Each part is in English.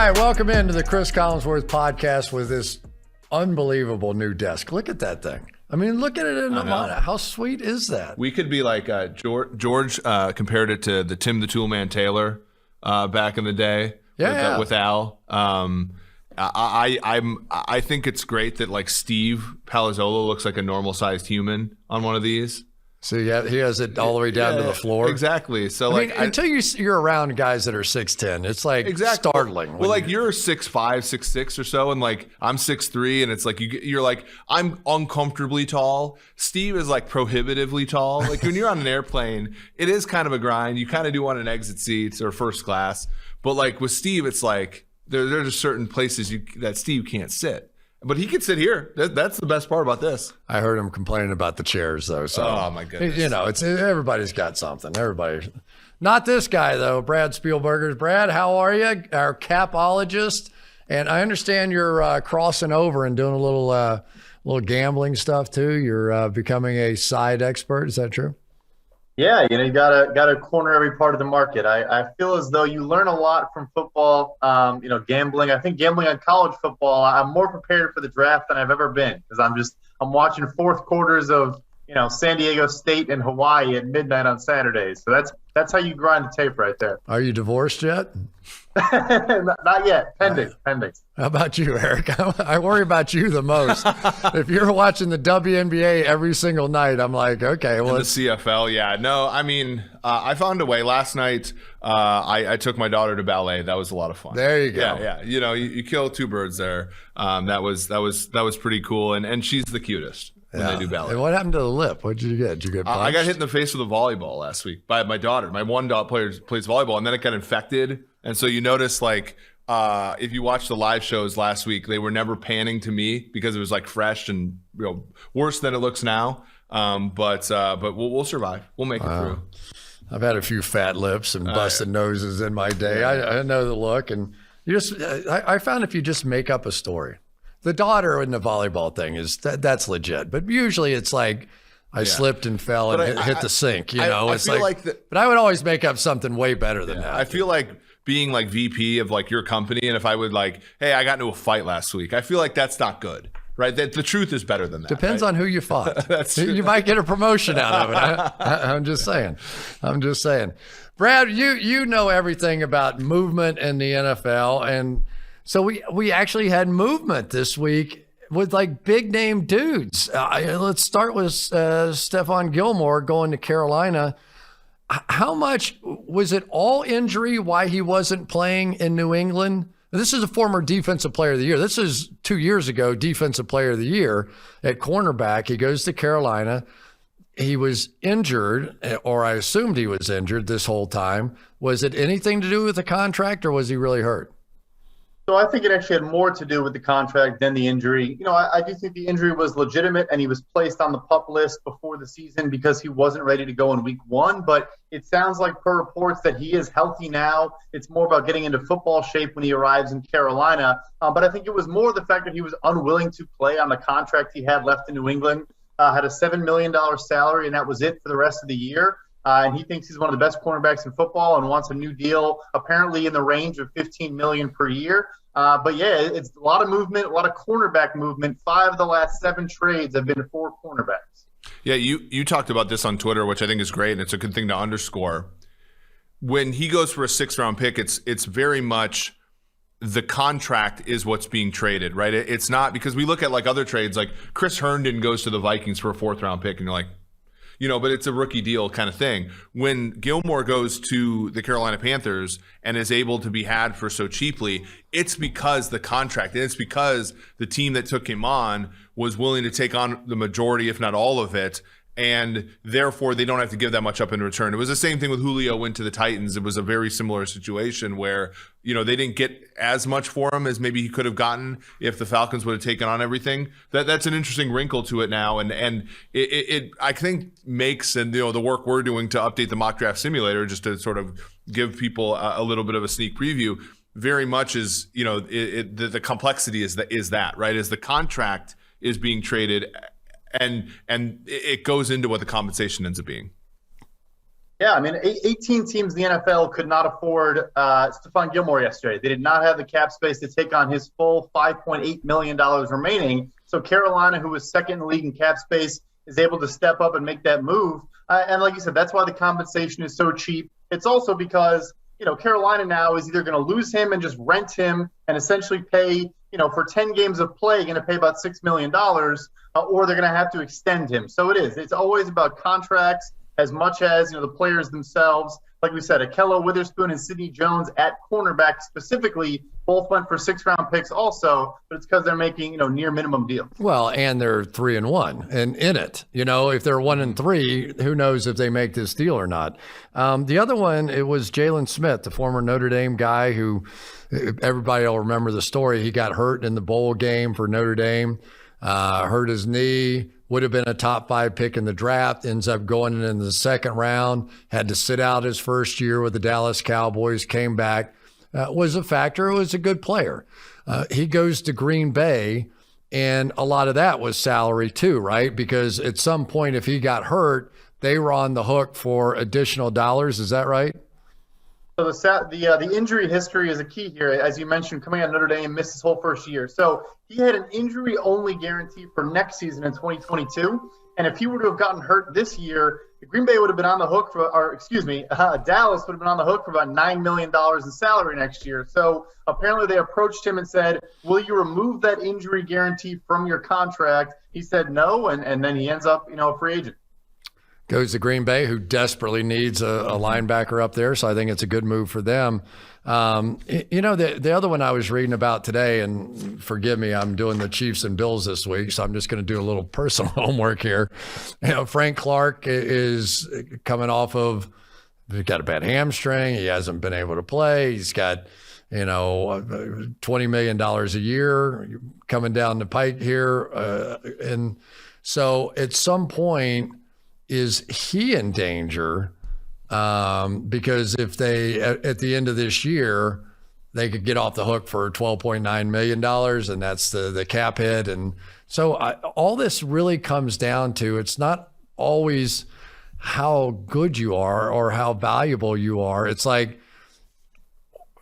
right, welcome into the Cris Collinsworth Podcast with this unbelievable new desk. Look at that thing. I mean, look at it in the monitor. How sweet is that? We could be like George compared it to the Tim the Toolman Taylor back in the day with Al. I think it's great that like Steve Palazzolo looks like a normal sized human on one of these. So he has it all the way down to the floor. Exactly. So I mean, until you're around guys that are 6'10", it's like startling. Well, like you're 6'5", 6'6" or so, and like I'm 6'3", and it's like you're like I'm uncomfortably tall. Steve is like prohibitively tall. Like when you're on an airplane, it is kind of a grind. You kind of do want an exit seats or first class, but like with Steve, it's like there's just certain places that Steve can't sit. But he could sit here. That's the best part about this. I heard him complaining about the chairs, though. So, oh, my goodness. You know, everybody's got something. Everybody. Not this guy, though, Brad Spielberger. Brad, how are you? Our capologist. And I understand you're crossing over and doing a little gambling stuff, too. You're becoming a side expert. Is that true? Yeah, you gotta corner every part of the market. I feel as though you learn a lot from football. Gambling. I think gambling on college football, I'm more prepared for the draft than I've ever been because I'm watching fourth quarters of San Diego State and Hawaii at midnight on Saturdays. So that's how you grind the tape right there. Are you divorced yet? Not yet. Pending. How about you, Eric? I worry about you the most. If you're watching the WNBA every single night, I'm like, okay, well, the CFL, yeah. No, I mean, I found a way. Last night, I took my daughter to ballet. That was a lot of fun. There you go. Yeah. You kill two birds there. That was pretty cool, and she's the cutest. When they do ballet. And what happened to the lip? What did you get? Did you get punched? I got hit in the face with a volleyball last week by my daughter. My one daughter plays volleyball, and then it got infected. And so you notice, like, if you watch the live shows last week, they were never panning to me because it was like fresh and worse than it looks now. But we'll survive. We'll make it through. I've had a few fat lips and busted noses in my day. Yeah. I know the look, and I found if you just make up a story. The daughter in the volleyball thing that's legit, but usually it's like I slipped and fell and hit the sink. It's but I would always make up something way better than that. I feel like being like VP of like your company, and if I would like, hey, I got into a fight last week, I feel like that's not good, right? That the truth is better than that. Depends on who you fought. That's true. You might get a promotion out of it. I'm just saying. Brad, you know everything about movement in the NFL, and so we actually had movement this week with like big name dudes. Let's start with Stephon Gilmore going to Carolina. How much was it all injury why he wasn't playing in New England? This is a former defensive player of the year. This is 2 years ago, defensive player of the year at cornerback. He goes to Carolina. He was injured, or I assumed he was injured this whole time. Was it anything to do with the contract, or was he really hurt? So I think it actually had more to do with the contract than the injury. I do think the injury was legitimate, and he was placed on the PUP list before the season because he wasn't ready to go in week 1. But it sounds like per reports that he is healthy now. It's more about getting into football shape when he arrives in Carolina. But I think it was more the fact that he was unwilling to play on the contract he had left in New England, had a $7 million salary, and that was it for the rest of the year. And he thinks he's one of the best cornerbacks in football and wants a new deal, apparently in the range of $15 million per year. But yeah, it's a lot of movement, a lot of cornerback movement. 5 of the last 7 trades have been for cornerbacks. Yeah, you talked about this on Twitter, which I think is great, and it's a good thing to underscore. When he goes for a 6th-round pick, it's very much the contract is what's being traded, right? It's not because we look at like other trades, like Chris Herndon goes to the Vikings for a 4th-round pick, and you're like, but it's a rookie deal kind of thing. When Gilmore goes to the Carolina Panthers and is able to be had for so cheaply, it's because the contract, and it's because the team that took him on was willing to take on the majority, if not all of it, and therefore they don't have to give that much up in return. It was the same thing with Julio went to the Titans. It was a very similar situation where, they didn't get as much for him as maybe he could have gotten if the Falcons would have taken on everything. That's an interesting wrinkle to it now. And it I think makes, and the work we're doing to update the mock draft simulator, just to sort of give people a little bit of a sneak preview, very much is, the complexity is that, right? Is the contract is being traded and it goes into what the compensation ends up being. Yeah, I mean, 18 teams in the NFL could not afford Stephon Gilmore yesterday. They did not have the cap space to take on his full $5.8 million remaining. So Carolina, who was second in the league in cap space, is able to step up and make that move. And like you said, that's why the compensation is so cheap. It's also because, Carolina now is either going to lose him and just rent him and essentially pay, for 10 games of play, going to pay about $6 million, or they're going to have to extend him. So it's always about contracts as much as, the players themselves. Like we said, Akello Witherspoon and Sidney Jones at cornerback specifically both went for 6th-round picks also, but it's because they're making, near minimum deals. Well, and they're 3-1 and in it. If they're 1-3, who knows if they make this deal or not. The other one, it was Jalen Smith, the former Notre Dame guy who everybody will remember the story. He got hurt in the bowl game for Notre Dame, hurt his knee. Would have been a top 5 pick in the draft, ends up going in the 2nd round, had to sit out his first year with the Dallas Cowboys, came back, was a factor, was a good player. He goes to Green Bay, and a lot of that was salary too, right? Because at some point, if he got hurt, they were on the hook for additional dollars. Is that right? So the injury history is a key here. As you mentioned, coming out of Notre Dame, missed his whole first year. So he had an injury-only guarantee for next season in 2022. And if he were to have gotten hurt this year, Green Bay would have been on the hook Dallas would have been on the hook for about $9 million in salary next year. So apparently they approached him and said, will you remove that injury guarantee from your contract? He said no, and then he ends up, a free agent. Goes to Green Bay, who desperately needs a linebacker up there. So I think it's a good move for them. The other one I was reading about today, and forgive me, I'm doing the Chiefs and Bills this week, so I'm just going to do a little personal homework here. Frank Clark is coming off of, he's got a bad hamstring. He hasn't been able to play. He's got, $20 million a year coming down the pike here. And so at some point, is he in danger? Because if they, at the end of this year, they could get off the hook for $12.9 million, and that's the cap hit. And so all this really comes down to, it's not always how good you are or how valuable you are. It's like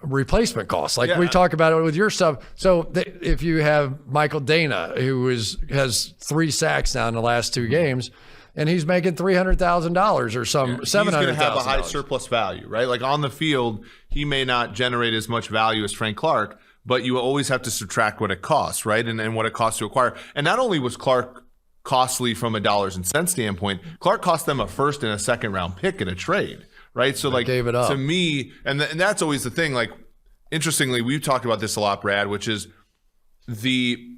replacement costs. Like we talk about it with your stuff. So if you have Michael Dana, who has 3 sacks now in the last 2 games, and he's making $300,000 or some $700,000. He's going to have a high surplus value, right? Like on the field, he may not generate as much value as Frank Clark, but you always have to subtract what it costs, right? And what it costs to acquire. And not only was Clark costly from a dollars and cents standpoint, Clark cost them a 1st and a 2nd round pick in a trade, right? So like gave it up. To me, and that's always the thing. Like, interestingly, we've talked about this a lot, Brad, which is the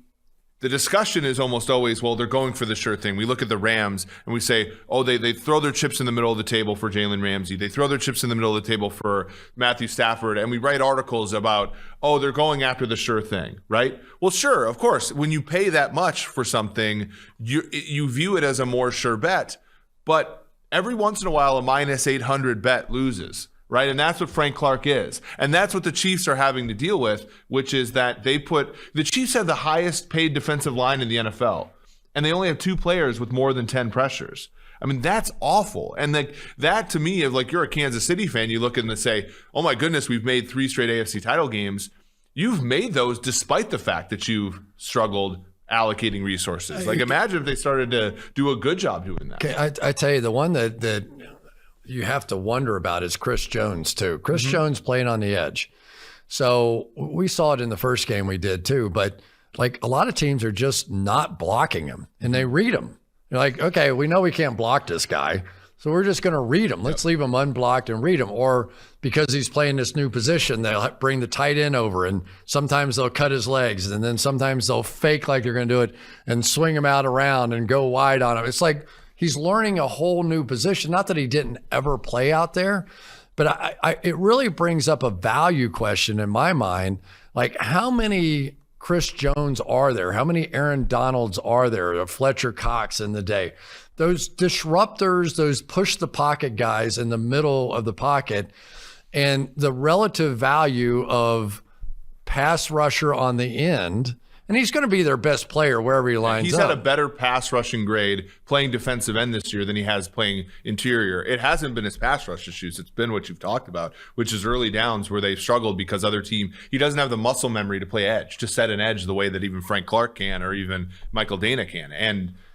discussion is almost always, well, they're going for the sure thing. We look at the Rams and we say, oh, they throw their chips in the middle of the table for Jalen Ramsey. They throw their chips in the middle of the table for Matthew Stafford. And we write articles about, oh, they're going after the sure thing, right? Well, sure, of course. When you pay that much for something, you view it as a more sure bet. But every once in a while, a minus 800 bet loses. Right. And that's what Frank Clark is. And that's what the Chiefs are having to deal with, which is that the Chiefs have the highest paid defensive line in the NFL. And they only have 2 players with more than 10 pressures. I mean, that's awful. And that to me, if you're a Kansas City fan, you look and say, oh my goodness, we've made 3 straight AFC title games. You've made those despite the fact that you've struggled allocating resources. Like, imagine if they started to do a good job doing that. Okay, I tell you, the one that you have to wonder about is Chris Jones too. Chris Jones playing on the edge. So we saw it in the first game we did too, but like a lot of teams are just not blocking him and they read him. You're like, okay, we know we can't block this guy, so we're just going to read him. Let's leave him unblocked and read him. Or because he's playing this new position, they'll bring the tight end over, and sometimes they'll cut his legs, and then sometimes they'll fake like they're going to do it and swing him out around and go wide on him. It's like he's learning a whole new position. Not that he didn't ever play out there, but it really brings up a value question in my mind. Like, how many Chris Jones are there? How many Aaron Donalds are there? Or Fletcher Cox in the day? Those disruptors, those push the pocket guys in the middle of the pocket, and the relative value of pass rusher on the end. And he's going to be their best player wherever he lines He's up. had a better pass rushing grade playing defensive end this year than he has playing interior. It hasn't been his pass rush issues. It's been what you've talked about, which is early downs where they've struggled because he doesn't have the muscle memory to play edge, to set an edge the way that even Frank Clark can or even Michael Dana can.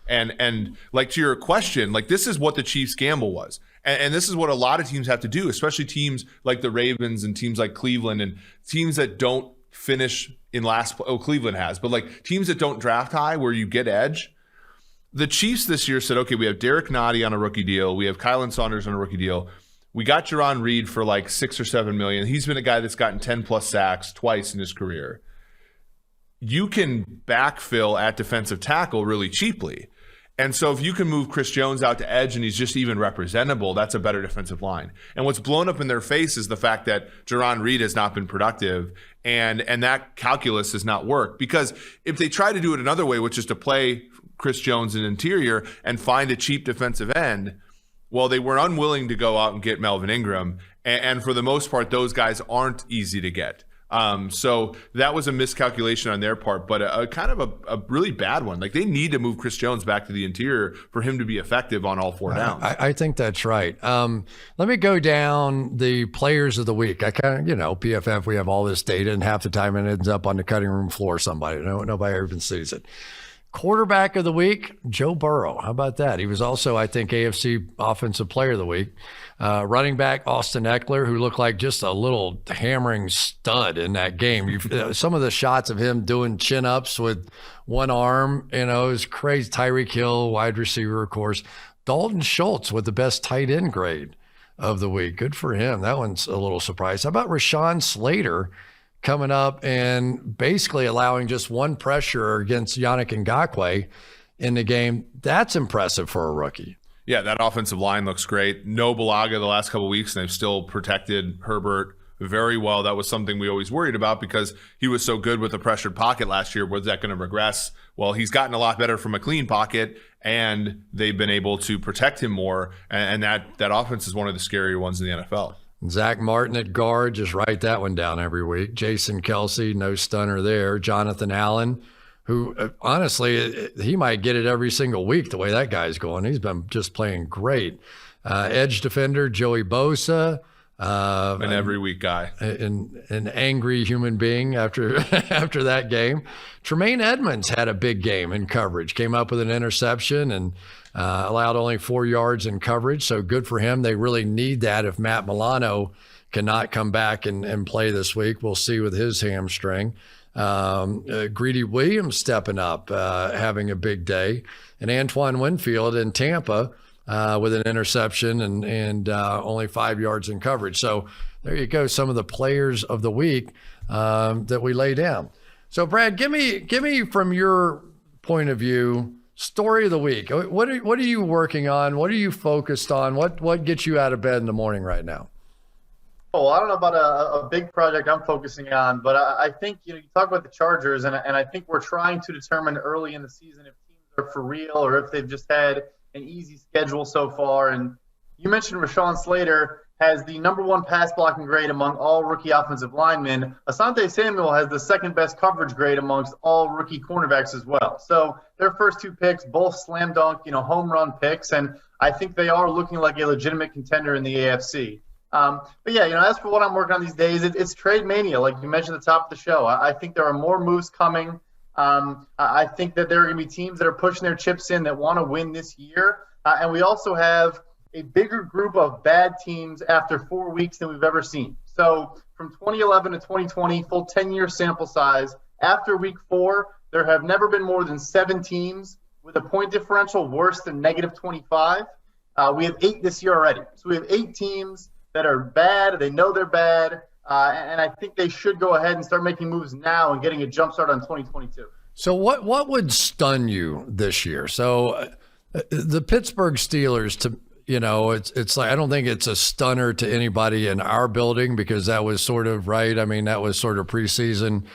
And like to your question, like this is what the Chiefs' gamble was. And this is what a lot of teams have to do, especially teams like the Ravens and teams like Cleveland and teams that don't finish in last. Cleveland has, but like teams that don't draft high where you get edge. The Chiefs this year said, okay, we have Derek Nottie on a rookie deal. We have Kylan Saunders on a rookie deal. We got Jaron Reed for like $6 or $7 million. He's been a guy that's gotten 10 plus sacks twice in his career. You can backfill at defensive tackle really cheaply. And so if you can move Chris Jones out to edge and he's just even representable, that's a better defensive line. And what's blown up in their face is the fact that Jaron Reed has not been productive and that calculus has not worked. Because if they try to do it another way, which is to play Chris Jones in interior and find a cheap defensive end, well, they were unwilling to go out and get Melvin Ingram. And for the most part, those guys aren't easy to get. So that was a miscalculation on their part, but a kind of a really bad one. Like they need to move Chris Jones back to the interior for him to be effective on all four downs. I think that's right. Let me go down the players of the week. I kind of, PFF, we have all this data and half the time it ends up on the cutting room floor somebody. Nobody even sees it. Quarterback of the week, Joe Burrow. How about that? He was also, I think, AFC Offensive Player of the Week. Running back, Austin Eckler, who looked like just a little hammering stud in that game. Some of the shots of him doing chin-ups with one arm, it was crazy. Tyreek Hill, wide receiver, of course. Dalton Schultz with the best tight end grade of the week. Good for him. That one's a little surprise. How about Rashawn Slater coming up and basically allowing just one pressure against Yannick Ngakoue in the game? That's impressive for a rookie. Yeah, that offensive line looks great. No Bulaga the last couple of weeks, and they've still protected Herbert very well. That was something we always worried about because he was so good with the pressured pocket last year. Was that going to regress? Well, he's gotten a lot better from a clean pocket, and they've been able to protect him more, and that offense is one of the scarier ones in the NFL. Zach Martin at guard, just write that one down every week. Jason Kelsey, no stunner there. Jonathan Allen, who honestly, he might get it every single week the way that guy's going. He's been just playing great. Edge defender, Joey Bosa. An every week guy. An angry human being after that game. Tremaine Edmonds had a big game in coverage, came up with an interception and allowed only 4 yards in coverage. So good for him. They really need that if Matt Milano cannot come back and play this week. We'll see with his hamstring. Greedy Williams stepping up, having a big day. And Antoine Winfield in Tampa with an interception and only 5 yards in coverage. So there you go, some of the players of the week that we lay down. So Brad, give me from your point of view, story of the week. What are you working on? What are you focused on? What gets you out of bed in the morning right now? Oh, I don't know about a big project I'm focusing on, but I think you talk about the Chargers, and I think we're trying to determine early in the season if teams are for real or if they've just had an easy schedule so far. And you mentioned Rashawn Slater has the #1 pass blocking grade among all rookie offensive linemen. Asante Samuel has the second best coverage grade amongst all rookie cornerbacks as well. So their first two picks, both slam dunk, home run picks, and I think they are looking like a legitimate contender in the AFC. But yeah, as for what I'm working on these days, it's trade mania, like you mentioned at the top of the show. I think there are more moves coming. I think that there are going to be teams that are pushing their chips in that want to win this year. And we also have a bigger group of bad teams after 4 weeks than we've ever seen. So from 2011 to 2020, full 10-year sample size, after week 4, there have never been more than 7 teams with a point differential worse than -25. We have 8 this year already. So we have 8 teams that are bad. They know they're bad. And I think they should go ahead and start making moves now and getting a jump start on 2022. So what would stun you this year? So the Pittsburgh Steelers, it's like, I don't think it's a stunner to anybody in our building because that was sort of right. I mean, that was sort of preseason,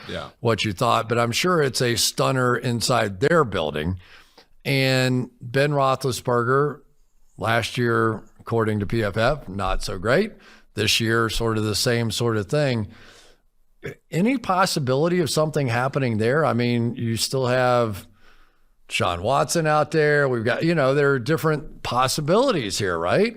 what you thought, but I'm sure it's a stunner inside their building. And Ben Roethlisberger last year, according to PFF, not so great. This year, sort of the same sort of thing. any possibility of something happening there? I mean, you still have Sean Watson out there. We've got, there are different possibilities here, right?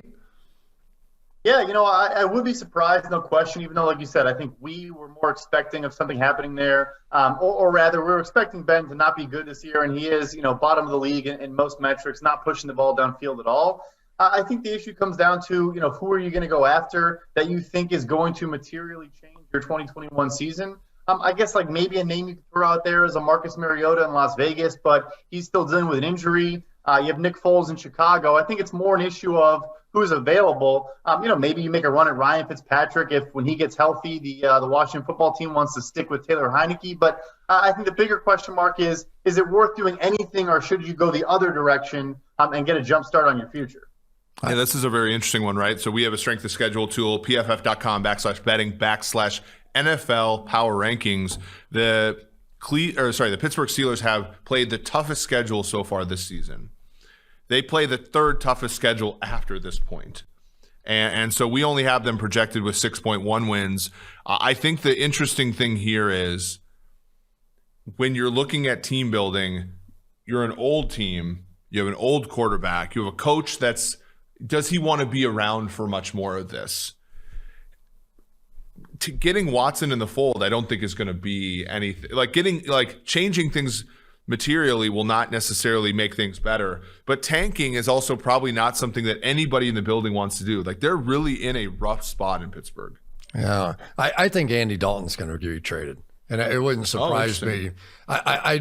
Yeah, I would be surprised, no question, even though, like you said, I think we were more expecting of something happening there. Or rather, we were expecting Ben to not be good this year, and he is, bottom of the league in most metrics, not pushing the ball downfield at all. I think the issue comes down to, who are you going to go after that you think is going to materially change your 2021 season? I guess maybe a name you could throw out there is a Marcus Mariota in Las Vegas, but he's still dealing with an injury. You have Nick Foles in Chicago. I think it's more an issue of who's available. Maybe you make a run at Ryan Fitzpatrick if when he gets healthy, the Washington football team wants to stick with Taylor Heineke. But I think the bigger question mark is it worth doing anything, or should you go the other direction and get a jump start on your future? Yeah, this is a very interesting one, right? So we have a strength of schedule tool, pff.com/betting/NFL power rankings. The Pittsburgh Steelers have played the toughest schedule so far this season. They play the third toughest schedule after this point. And so we only have them projected with 6.1 wins. I think the interesting thing here is when you're looking at team building, you're an old team, you have an old quarterback, you have a coach does he want to be around for much more of this? Getting Watson in the fold, I don't think is going to be anything. Changing things materially will not necessarily make things better, but tanking is also probably not something that anybody in the building wants to do. They're really in a rough spot in Pittsburgh. Yeah, I think Andy Dalton's going to get traded, and it wouldn't surprise me. I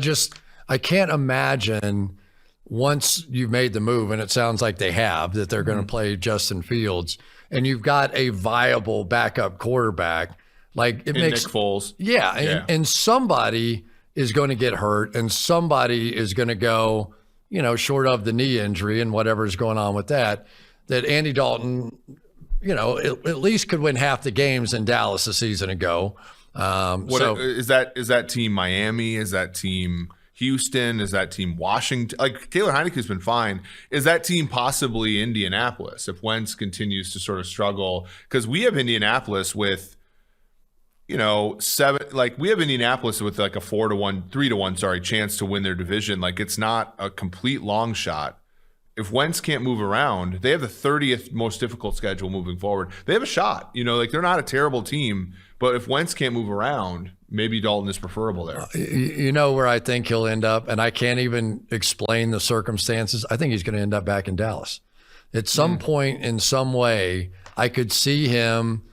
can't imagine once you've made the move, and it sounds like they have, that they're going to play Justin Fields, and you've got a viable backup quarterback. Nick Foles. Yeah, and somebody is going to get hurt, and somebody is going to go, short of the knee injury and whatever's going on with that Andy Dalton, at least could win half the games in Dallas a season ago. Is that team Miami? Is that team Houston? Is that team Washington? Taylor Heineke's been fine. Is that team possibly Indianapolis if Wentz continues to sort of struggle? Because we have Indianapolis with, we have Indianapolis with a 3-1 chance to win their division. It's not a complete long shot. If Wentz can't move around, they have the 30th most difficult schedule moving forward. They have a shot. They're not a terrible team, but if Wentz can't move around, maybe Dalton is preferable there. Where I think he'll end up, and I can't even explain the circumstances. I think he's going to end up back in Dallas. At some point in some way, I could see him,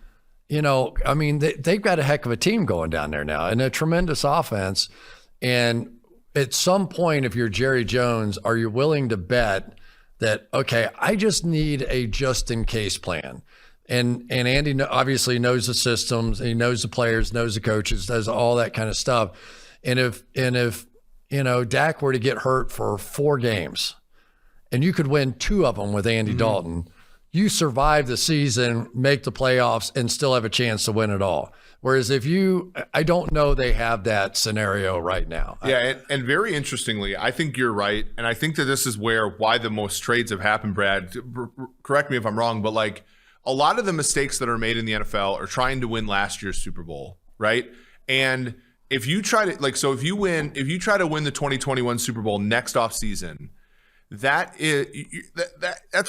they've got a heck of a team going down there now and a tremendous offense. And at some point, if you're Jerry Jones, are you willing to bet that, okay, I just need a just-in-case plan? And Andy obviously knows the systems, he knows the players, knows the coaches, does all that kind of stuff. And if Dak were to get hurt for 4 games, and you could win 2 of them with Andy Dalton, you survive the season, make the playoffs, and still have a chance to win it all. Whereas I don't know they have that scenario right now. Yeah, and very interestingly, I think you're right. And I think that this is why the most trades have happened, Brad. Correct me if I'm wrong, but a lot of the mistakes that are made in the NFL are trying to win last year's Super Bowl, right? And if you try to if you try to win the 2021 Super Bowl next off season, that's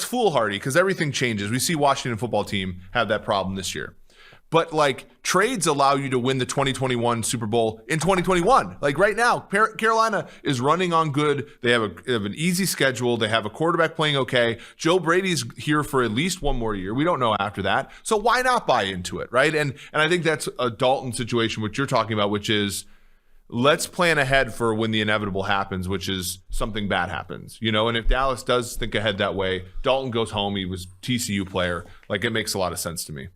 foolhardy because everything changes. We see Washington football team have that problem this year. But trades allow you to win the 2021 Super Bowl in 2021. Right now, Carolina is running on good. They have an easy schedule. They have a quarterback playing okay. Joe Brady's here for at least 1 more year. We don't know after that. So why not buy into it, right? And I think that's a Dalton situation, which you're talking about, which is let's plan ahead for when the inevitable happens, which is something bad happens, And if Dallas does think ahead that way, Dalton goes home. He was TCU player. It makes a lot of sense to me.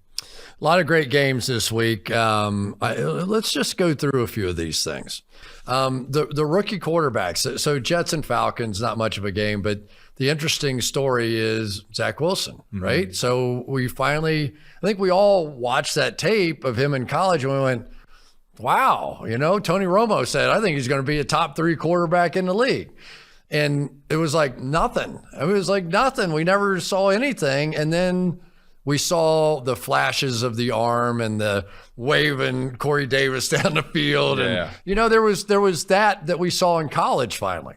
A lot of great games this week. Let's just go through a few of these things. The rookie quarterbacks. So Jets and Falcons, not much of a game, but the interesting story is Zach Wilson, right? So I think we all watched that tape of him in college and we went, wow, Tony Romo said, I think he's going to be a top 3 quarterback in the league. And it was nothing. It was nothing. We never saw anything. And then we saw the flashes of the arm and the waving Corey Davis down the field. Yeah. And, there was that we saw in college finally.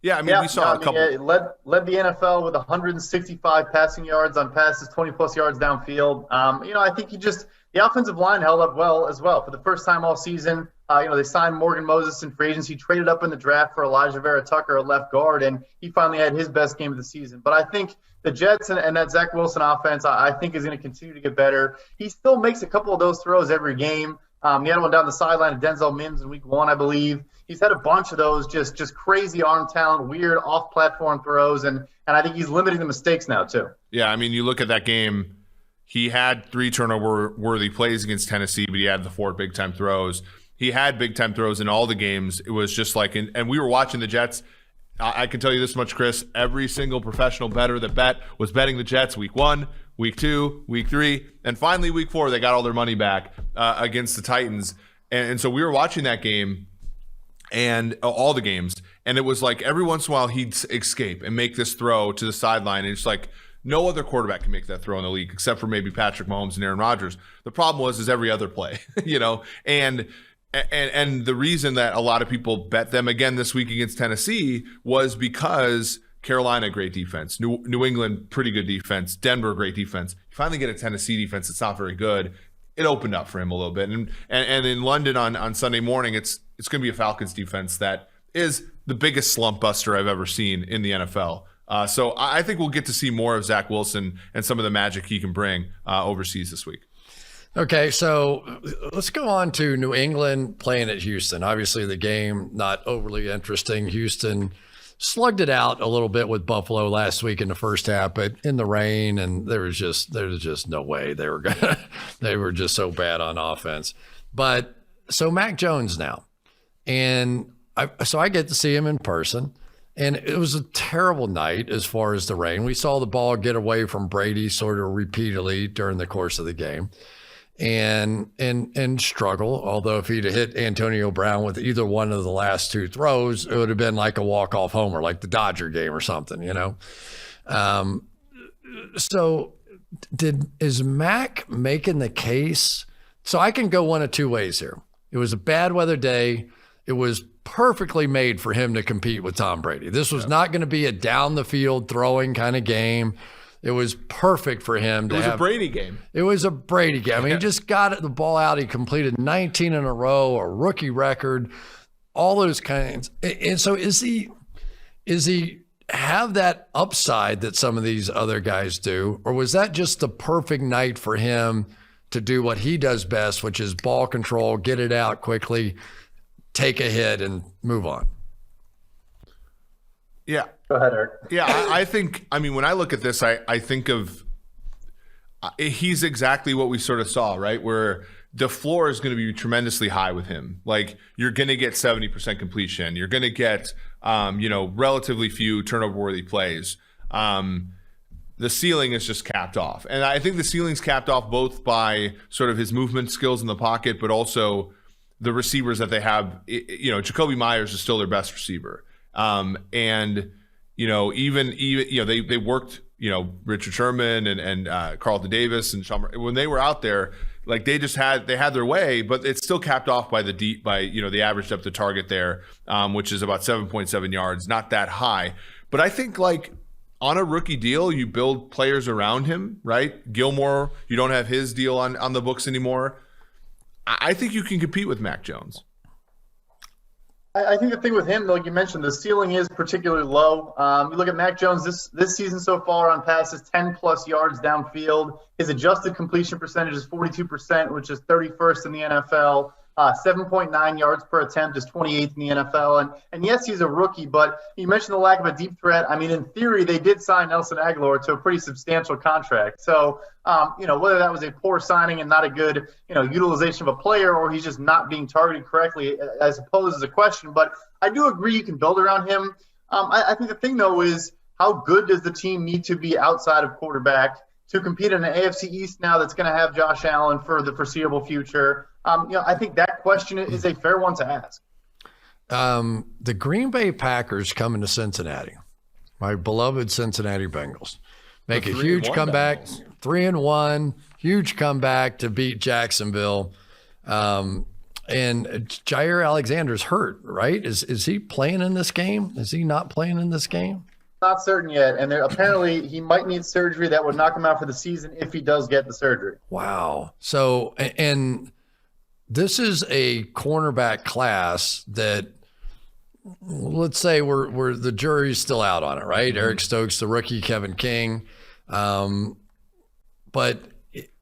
Yeah, I mean, we saw a couple. It led the NFL with 165 passing yards on passes, 20-plus yards downfield. I think the offensive line held up well as well. For the first time all season, they signed Morgan Moses in free agency, traded up in the draft for Elijah Vera Tucker at left guard, and he finally had his best game of the season. But I think the Jets and that Zach Wilson offense, I think, is going to continue to get better. He still makes a couple of those throws every game. He had one down the sideline of Denzel Mims in week 1, I believe. He's had a bunch of those just crazy arm talent, weird off-platform throws, and I think he's limiting the mistakes now too. Yeah, I mean, you look at that game, he had 3 turnover-worthy plays against Tennessee, but he had the 4 big-time throws. He had big-time throws in all the games. It was just like, and we were watching the Jets. I can tell you this much, Chris, every single professional bettor that was betting the Jets week 1, week 2, week 3, and finally week 4, they got all their money back against the Titans. And so we were watching that game, and all the games, and it was like every once in a while he'd escape and make this throw to the sideline, and it's like no other quarterback can make that throw in the league except for maybe Patrick Mahomes and Aaron Rodgers. The problem is every other play, and the reason that a lot of people bet them again this week against Tennessee was because Carolina, great defense, New England, pretty good defense, Denver, great defense. You finally get a Tennessee defense that's not very good. It opened up for him a little bit, and in London on Sunday morning, it's going to be a Falcons defense that is the biggest slump buster I've ever seen in the NFL. So I think we'll get to see more of Zach Wilson and some of the magic he can bring overseas this week. Okay, so let's go on to New England playing at Houston. Obviously, the game not overly interesting. Houston slugged it out a little bit with Buffalo last week in the first half, but in the rain, and there was just no way they were just so bad on offense. But so Mac Jones now, and I get to see him in person, and it was a terrible night as far as the rain. We saw the ball get away from Brady sort of repeatedly during the course of the game. And struggle. Although if he'd have hit Antonio Brown with either one of the last 2 throws, it would have been like a walk-off homer, like the Dodger game or something, So is Mac making the case? So I can go one of 2 ways here. It was a bad weather day. It was perfectly made for him to compete with Tom Brady. This was not going to be a down the field throwing kind of game. It was perfect for him to have. It was a Brady game. It was a Brady game. I mean, he just got the ball out. He completed 19 in a row, a rookie record, all those kinds. And so is he have that upside that some of these other guys do? Or was that just the perfect night for him to do what he does best, which is ball control, get it out quickly, take a hit, and move on? Yeah. Go ahead, Eric. Yeah, I think, when I look at this, I think of he's exactly what we sort of saw, right? Where the floor is going to be tremendously high with him. Like, you're going to get 70% completion. You're going to get, relatively few turnover-worthy plays. The ceiling is just capped off. And I think the ceiling's capped off both by sort of his movement skills in the pocket, but also the receivers that they have. Jacoby Myers is still their best receiver. They worked, Richard Sherman and Carlton Davis and Sean, when they were out there, like they had their way, but it's still capped off by the average depth of target there, which is about 7.7 yards, not that high. But I think like on a rookie deal, you build players around him, right? Gilmore, you don't have his deal on the books anymore. I think you can compete with Mac Jones. I think the thing with him, like you mentioned, the ceiling is particularly low. You look at Mac Jones this season so far on passes, 10-plus yards downfield. His adjusted completion percentage is 42%, which is 31st in the NFL. 7.9 yards per attempt is 28th in the NFL. And yes, he's a rookie, but you mentioned the lack of a deep threat. I mean, in theory, they did sign Nelson Aguilar to a pretty substantial contract. So, whether that was a poor signing and not a good, utilization of a player, or he's just not being targeted correctly, I suppose is a question. But I do agree you can build around him. I think the thing, though, is how good does the team need to be outside of quarterback to compete in an AFC East now that's going to have Josh Allen for the foreseeable future? I think that question is a fair one to ask. The Green Bay Packers coming to Cincinnati, my beloved Cincinnati Bengals. make a 3-1 huge comeback, Bengals. 3-1, huge comeback to beat Jacksonville. And Jair Alexander's hurt, right? Is he playing in this game? Is he not playing in this game? Not certain yet, and apparently he might need surgery that would knock him out for the season if he does get the surgery. Wow. So, and this is a cornerback class that, let's say we're the jury's still out on it, right? Eric Stokes, the rookie, Kevin King. But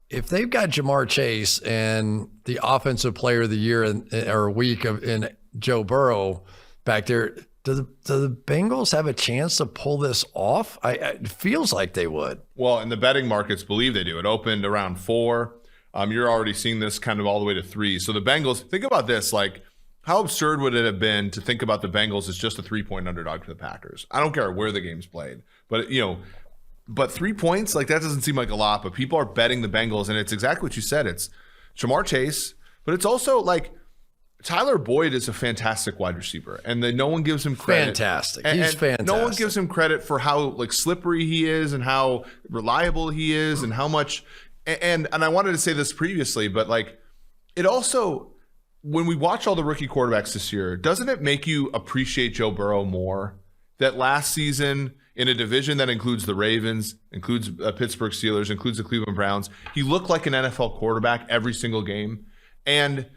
if they've got Jamar Chase and the offensive player of the year or week in Joe Burrow back there, do the Bengals have a chance to pull this off? It feels like they would. Well, and the betting markets believe they do. It opened around 4. You're already seeing this kind of all the way to 3. So the Bengals, think about this, like how absurd would it have been to think about the Bengals as just a 3-point underdog to the Packers? I don't care where the game's played, but but 3 points, like that doesn't seem like a lot, but people are betting the Bengals, and it's exactly what you said. It's Jamar Chase, but it's also like Tyler Boyd is a fantastic wide receiver, and no one gives him credit. Fantastic. And He's fantastic. No one gives him credit for how like slippery he is and how reliable he is and how much and I wanted to say this previously, but like it also, when we watch all the rookie quarterbacks this year, doesn't it make you appreciate Joe Burrow more? That last season in a division that includes the Ravens, includes Pittsburgh Steelers, includes the Cleveland Browns, he looked like an NFL quarterback every single game. And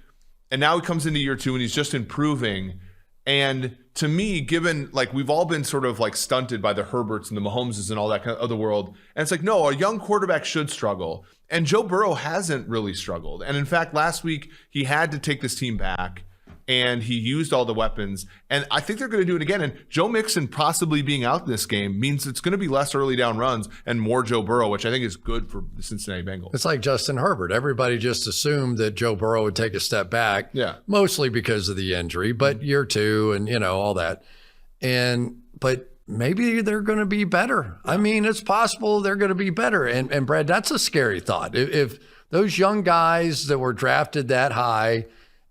now he comes into year 2 and he's just improving. And to me, given like we've all been sort of like stunted by the Herberts and the Mahomeses and all that kind of the world. And it's like, no, a young quarterback should struggle. And Joe Burrow hasn't really struggled. And in fact, last week he had to take this team back and he used all the weapons. And I think they're going to do it again. And Joe Mixon possibly being out in this game means it's going to be less early down runs and more Joe Burrow, which I think is good for the Cincinnati Bengals. It's like Justin Herbert. Everybody just assumed that Joe Burrow would take a step back, mostly because of the injury, but year 2 and, all that. But maybe they're going to be better. I mean, it's possible they're going to be better. And Brad, that's a scary thought. If those young guys that were drafted that high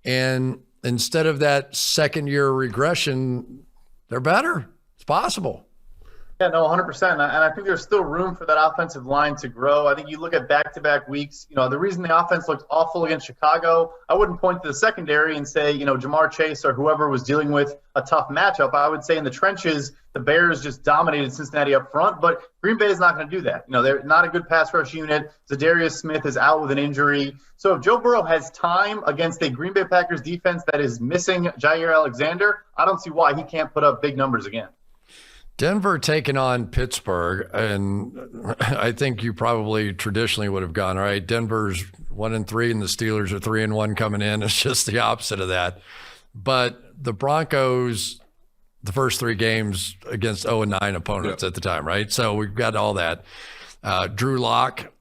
and instead of that second-year regression, they're better. It's possible. Yeah, no, 100%. And I think there's still room for that offensive line to grow. I think you look at back-to-back weeks, the reason the offense looked awful against Chicago, I wouldn't point to the secondary and say, Jamar Chase or whoever was dealing with a tough matchup. I would say in the trenches, the Bears just dominated Cincinnati up front, but Green Bay is not going to do that. They're not a good pass rush unit. Zadarius Smith is out with an injury. So if Joe Burrow has time against a Green Bay Packers defense that is missing Jair Alexander, I don't see why he can't put up big numbers again. Denver taking on Pittsburgh, and I think you probably traditionally would have gone, all right, Denver's 1-3 and the Steelers are 3-1 coming in. It's just the opposite of that. But the Broncos, the first 3 games against 0-9 opponents at the time, right? So we've got all that. Drew Lock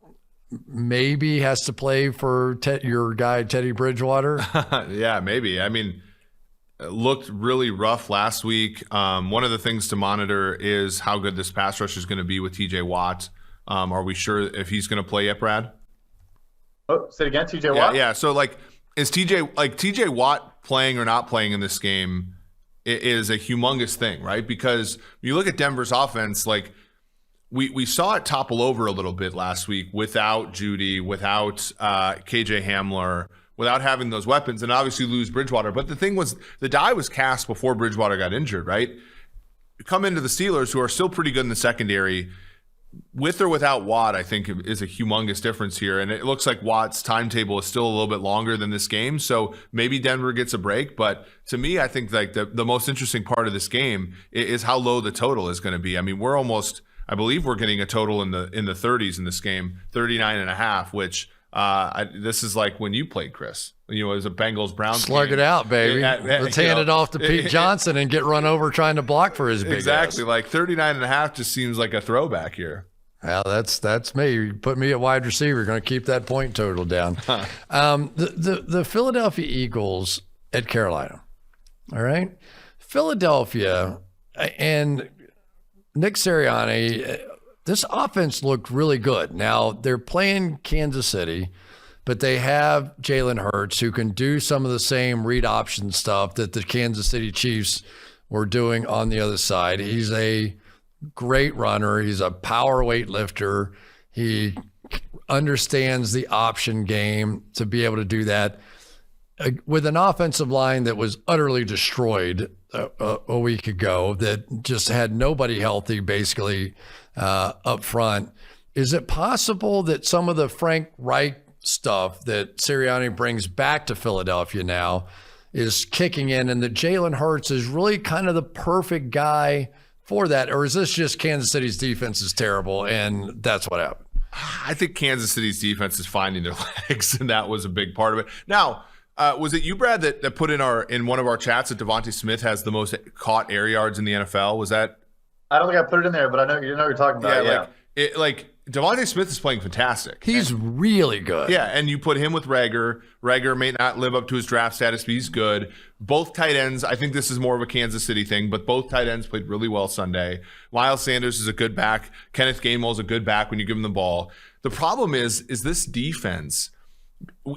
maybe has to play for your guy, Teddy Bridgewater. Yeah, maybe. I mean, looked really rough last week. One of the things to monitor is how good this pass rush is going to be with TJ Watt. Are we sure if he's going to play yet, Brad? Oh, say it again, TJ Watt? Yeah. So is TJ Watt playing or not playing in this game is a humongous thing, right? Because when you look at Denver's offense, like we saw it topple over a little bit last week without Judy, without KJ Hamler, without having those weapons, and obviously lose Bridgewater. But the thing was, the die was cast before Bridgewater got injured, right? You come into the Steelers, who are still pretty good in the secondary, with or without Watt, I think is a humongous difference here. And it looks like Watt's timetable is still a little bit longer than this game. So maybe Denver gets a break. But to me, I think like the most interesting part of this game is how low the total is going to be. I mean, I believe we're getting a total in the 30s in this game, 39.5, which this is like when you played, Chris. As a Bengals-Browns Slug game. it out, baby. Let's hand it off to Pete Johnson and get run over trying to block for his big Exactly. ass. Like 39.5 just seems like a throwback here. Well, that's me. You put me at wide receiver. Going to keep that point total down. The Philadelphia Eagles at Carolina. All right. Philadelphia and Nick Sirianni, this offense looked really good. Now, they're playing Kansas City, but they have Jalen Hurts, who can do some of the same read option stuff that the Kansas City Chiefs were doing on the other side. He's a great runner. He's a power weight lifter. He understands the option game to be able to do that with an offensive line that was utterly destroyed a week ago, that just had nobody healthy basically up front. Is it possible that some of the Frank Reich stuff that Sirianni brings back to Philadelphia now is kicking in, and that Jalen Hurts is really kind of the perfect guy for that? Or is this just Kansas City's defense is terrible and that's what happened? I think Kansas City's defense is finding their legs, and that was a big part of it. Now, was it you, Brad, that put in one of our chats that Devontae Smith has the most caught air yards in the NFL? Was that? I don't think I put it in there, but I know what you're talking about. Yeah. Like Devontae Smith is playing fantastic. He's really good. Yeah, and you put him with Reagor. Reagor may not live up to his draft status, but he's good. Both tight ends, I think this is more of a Kansas City thing, but both tight ends played really well Sunday. Miles Sanders is a good back. Kenneth Gainwell is a good back when you give him the ball. The problem is this defense,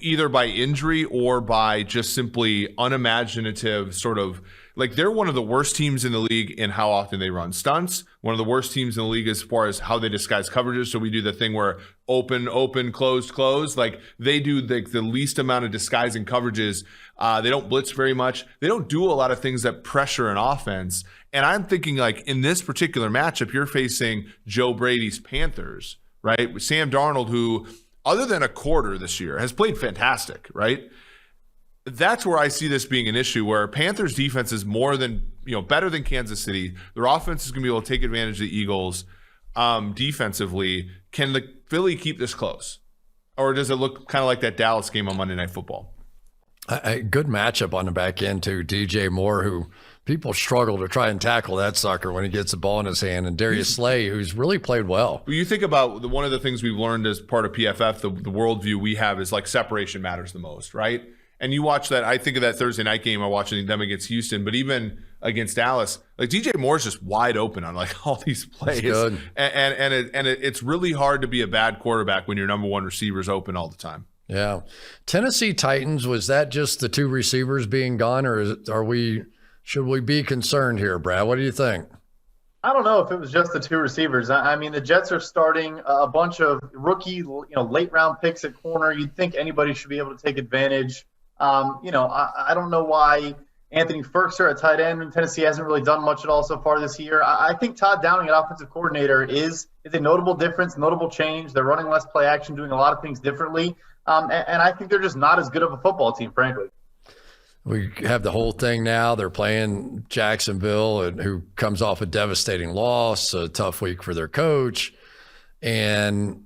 either by injury or by just simply unimaginative sort of, like, they're one of the worst teams in the league in how often they run stunts, one of the worst teams in the league as far as how they disguise coverages. So we do the thing where open, closed. Like, they do the least amount of disguising coverages. They don't blitz very much. They don't do a lot of things that pressure an offense. And I'm thinking, like, in this particular matchup, you're facing Joe Brady's Panthers, right? With Sam Darnold, who, other than a quarter this year, has played fantastic, right? That's where I see this being an issue, where Panthers defense is more than, better than Kansas City. Their offense is going to be able to take advantage of the Eagles defensively. Can the Philly keep this close? Or does it look kind of like that Dallas game on Monday Night Football? A good matchup on the back end too. DJ Moore, who people struggle to try and tackle that sucker when he gets the ball in his hand, and Darius Slay, who's really played well. When you think about one of the things we've learned as part of PFF, the worldview we have is, like, separation matters the most, right? And you watch that, I think of that Thursday night game, I'm watching them against Houston, but even against Dallas, like, DJ Moore's just wide open on, like, all these plays. Good. And it's really hard to be a bad quarterback when your number one receiver is open all the time. Yeah. Tennessee Titans, was that just the two receivers being gone, or should we be concerned here, Brad? What do you think? I don't know if it was just the two receivers. I mean, the Jets are starting a bunch of rookie, late round picks at corner. You'd think anybody should be able to take advantage. I don't know why Anthony Firkser at tight end in Tennessee hasn't really done much at all so far this year. I think Todd Downing at offensive coordinator is a notable difference, notable change. They're running less play action, doing a lot of things differently. And I think they're just not as good of a football team, frankly. We have the whole thing now. They're playing Jacksonville, who comes off a devastating loss, a tough week for their coach. And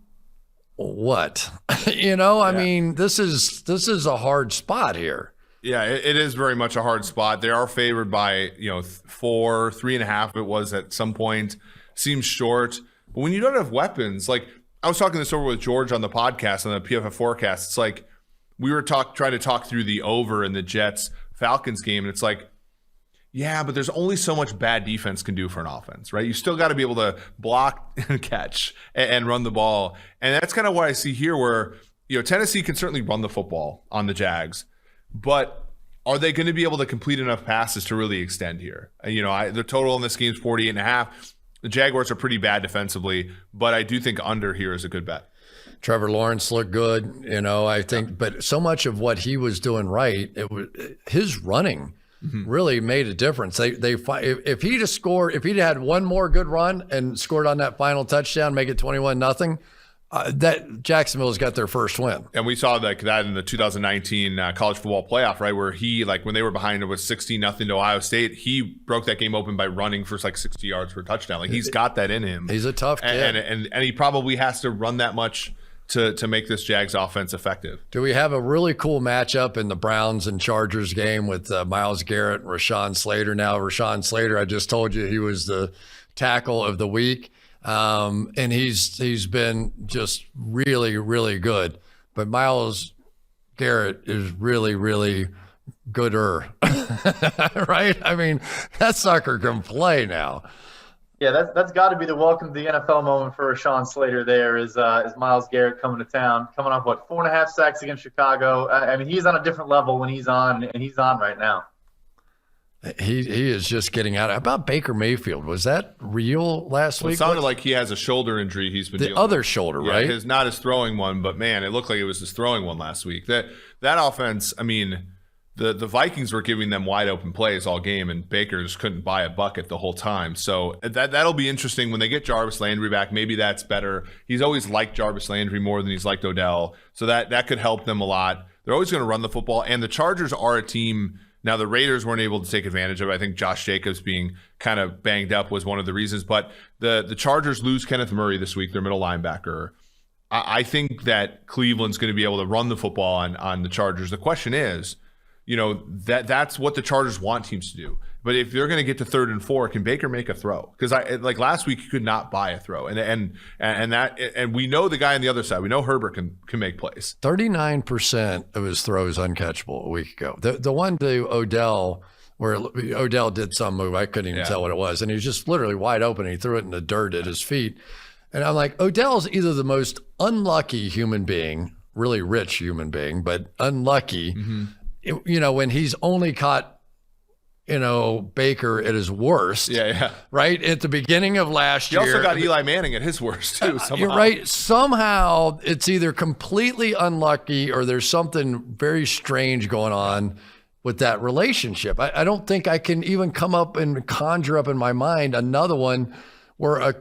what? I mean, this is a hard spot here. Yeah, it is very much a hard spot. They are favored by, 4, 3.5. It was at some point. Seems short. But when you don't have weapons, like, I was talking this over with George on the podcast, on the PFF forecast. It's like we were trying to talk through the over in the Jets-Falcons game, and it's like, yeah, but there's only so much bad defense can do for an offense, right? You still got to be able to block and catch and run the ball. And that's kind of what I see here, where, Tennessee can certainly run the football on the Jags, but are they going to be able to complete enough passes to really extend here? The total in this game is 48.5. The Jaguars are pretty bad defensively, but I do think under here is a good bet. Trevor Lawrence looked good, I think, but so much of what he was doing right, it was his running really made a difference. If he'd had one more good run and scored on that final touchdown, make it 21-0, that Jacksonville's got their first win. And we saw that in the 2019 college football playoff, right, where he, like, when they were behind, it was 16-0 to Ohio State. He broke that game open by running for 60 yards for a touchdown. Like, he's got that in him. He's a tough kid, and he probably has to run that much to make this Jags offense effective. Do we have a really cool matchup in the Browns and Chargers game with Myles Garrett and Rashawn Slater? Now, Rashawn Slater, I just told you he was the tackle of the week. And he's been just really, really good. But Myles Garrett is really, really gooder, right? I mean, that sucker can play now. Yeah, that's got to be the welcome to the NFL moment for Rashawn Slater. There is Myles Garrett coming to town, coming off 4.5 sacks against Chicago. I mean, he's on a different level when he's on, and he's on right now. He is just getting out. How about Baker Mayfield? Was that real last week? It sounded like he has a shoulder injury he's been dealing with. The other shoulder, right? Not his throwing one, but man, it looked like it was his throwing one last week. That offense, I mean, the Vikings were giving them wide open plays all game, and Baker just couldn't buy a bucket the whole time. So that'll be interesting when they get Jarvis Landry back. Maybe that's better. He's always liked Jarvis Landry more than he's liked Odell, so that could help them a lot. They're always going to run the football, and the Chargers are a team. Now, the Raiders weren't able to take advantage of it. I think Josh Jacobs being kind of banged up was one of the reasons. But the Chargers lose Kenneth Murray this week, their middle linebacker. I think that Cleveland's going to be able to run the football on the Chargers. The question is, that's what the Chargers want teams to do. But if they're going to get to 3rd and 4, can Baker make a throw? Because like last week, he could not buy a throw, and we know the guy on the other side. We know Herbert can make plays. 39% of his throws uncatchable a week ago. The one to Odell, where Odell did some move, I couldn't even tell what it was, and he was just literally wide open. And he threw it in the dirt at his feet, and I'm like, Odell's either the most unlucky human being, really rich human being, but unlucky. Mm-hmm. When he's only caught. Baker at his worst. Yeah. Right? At the beginning of last year. He also got Eli Manning at his worst, too. Somehow. You're right. Somehow it's either completely unlucky or there's something very strange going on with that relationship. I don't think I can even come up and conjure up in my mind another one where a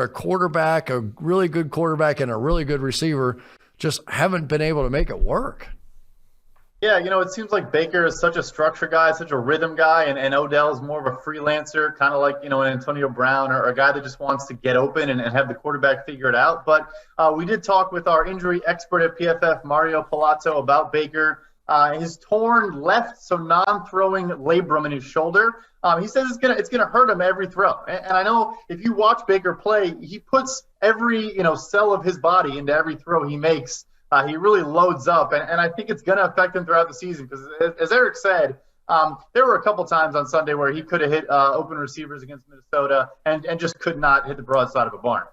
quarterback, a really good quarterback and a really good receiver just haven't been able to make it work. Yeah, it seems like Baker is such a structure guy, such a rhythm guy, and Odell's more of a freelancer, kind of like, an Antonio Brown or a guy that just wants to get open and have the quarterback figure it out. But we did talk with our injury expert at PFF, Mario Palazzo, about Baker. His torn left, so non-throwing labrum in his shoulder. He says it's gonna hurt him every throw. And I know if you watch Baker play, he puts every cell of his body into every throw he makes. He really loads up, and I think it's going to affect him throughout the season because, as Eric said, there were a couple times on Sunday where he could have hit open receivers against Minnesota and just could not hit the broadside of a barn.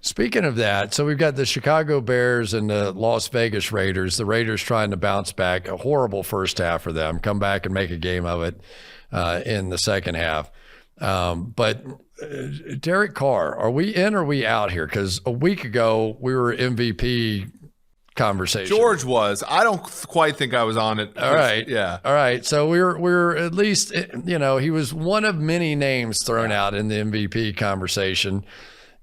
Speaking of that, so we've got the Chicago Bears and the Las Vegas Raiders. The Raiders trying to bounce back. A horrible first half for them. Come back and make a game of it in the second half. But Derek Carr, are we in or are we out here? Because a week ago we were MVP conversation. George was. I don't quite think I was on it. All right. Yeah. All right. So we're at least, he was one of many names thrown out in the MVP conversation.